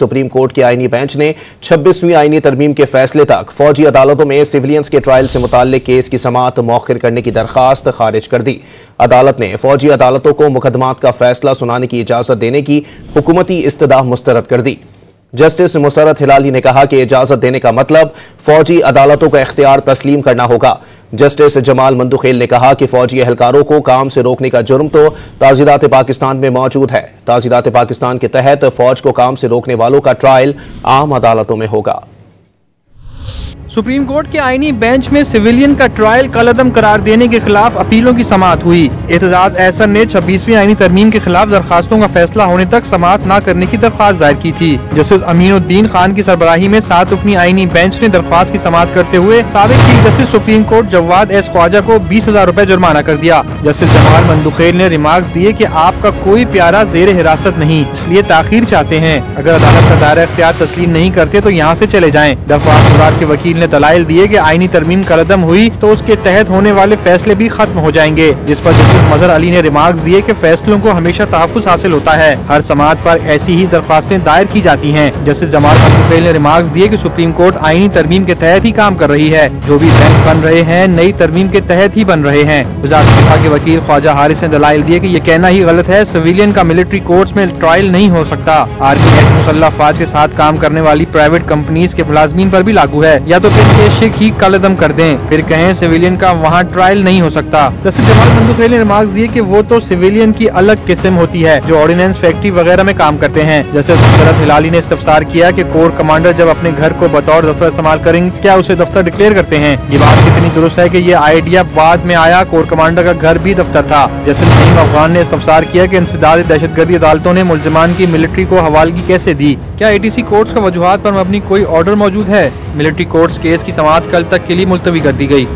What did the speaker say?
Supreme court के आईनी bench ने 26वीं आईनी तरमीम के फैसले तक फौजी अदालतों में सिविलियंस के ट्रायल से मुताल्लिक केस की समाअत मौखिर करने की दरखास्त खारिज कर दी। अदालत ने फौजी अदालतों को मुकदमात का फैसला सुनाने की इजाजत देने की हुकूमती इस्तदा मुस्तरद कर दी। जस्टिस मुसर्रत हिलाली ने कहा कि इजाजत देने का मतलब फौजी अदालतों का इख्तियार तस्लीम करना होगा। जस्टिस जमाल मंदुखेल ने कहा कि फौजी एहलकारों को काम से रोकने का जुर्म तो ताज़ीरात पाकिस्तान में मौजूद है। ताज़ीरात पाकिस्तान के तहत फौज को काम से रोकने वालों का ट्रायल आम अदालतों में होगा। सुप्रीम कोर्ट के आईनी बेंच में सिविलियन का ट्रायल कलअदम करार देने के खिलाफ अपीलों की समाअत हुई। एतजाज एहसन ने 26वीं आईनी तरमीम के खिलाफ दरखास्तों का फैसला होने तक समाअत न करने की दरख्वास्त दायर की थी। जस्टिस अमीनुद्दीन खान की सरबराही में 7 रुकनी आईनी बेंच ने दरख्वास्त की समाअत करते हुए साबिक chief justice supreme court Jawad S Khwaja को 20,000 रुपए जुर्माना कर दिया। जस्टिस जमाल मंदुखेल ने रिमार्क्स दिए कि आपका कोई प्यारा जेर हिरासत नहीं, इसलिए ताखीर चाहते हैं। अगर अदालत का दायरा इख्तियार तस्लीम नहीं करते तो यहाँ से चले जाएं। दरख्वास्त के वकील ने दलाइल दिए कि आईनी तरमीम कलअदम हुई तो उसके तहत होने वाले फैसले भी खत्म हो जाएंगे, जिस पर जस्टिस मजहर अली ने रिमार्क्स दिए कि फैसलों को हमेशा तहफ्फुज़ हासिल होता है, हर समाअत पर ऐसी ही दरख्वास्तें दायर की जाती हैं। जस्टिस जमाल मंदुखेल ने रिमार्क्स दिए कि सुप्रीम कोर्ट आईनी तरमीम के तहत ही काम कर रही है, जो भी बैंक बन रहे हैं नई तरमीम के तहत ही बन रहे हैं। वज़ारत दिफा के वकील ख्वाजा हारिस ने दलाइल दिए कि ये कहना ही गलत है, सिविलियन का मिलिट्री कोर्ट्स में ट्रायल नहीं हो सकता। आर्मी एक्ट मुसल्लह अफवाज के साथ काम करने वाली प्राइवेट कंपनीज के मुलाजमीन पर भी लागू है। या तो फिर ही कलअदम कर दें, फिर कहें सिविलियन का वहाँ ट्रायल नहीं हो सकता। जस्टिस जमाल मंदुखेल ने रिमार्क्स दिए कि वो तो सिविलियन की अलग किस्म होती है जो ऑर्डिनेंस फैक्ट्री वगैरह में काम करते हैं। जैसे मुसर्रत हिलाली ने इस्तफसार किया कि कोर कमांडर जब अपने घर को बतौर दफ्तर इस्तेमाल करेंगे, क्या उसे दफ्तर डिक्लेयर करते हैं? ये बात कितनी दुरुस्त है कि ये आइडिया बाद में आया, कोर कमांडर का घर भी दफ्तर था। जैसे नईम अफगान ने इस्तफसार किया कि इंसदाद दहशतगर्दी अदालतों ने मुल्जिमान की मिलिट्री को हवालगी कैसे दी? क्या ATC कोर्ट्स का वजूहात पर मबनी कोई ऑर्डर मौजूद है? मिलिट्री कोर्ट्स केस की समाअत कल तक के लिए मुलतवी कर दी गई।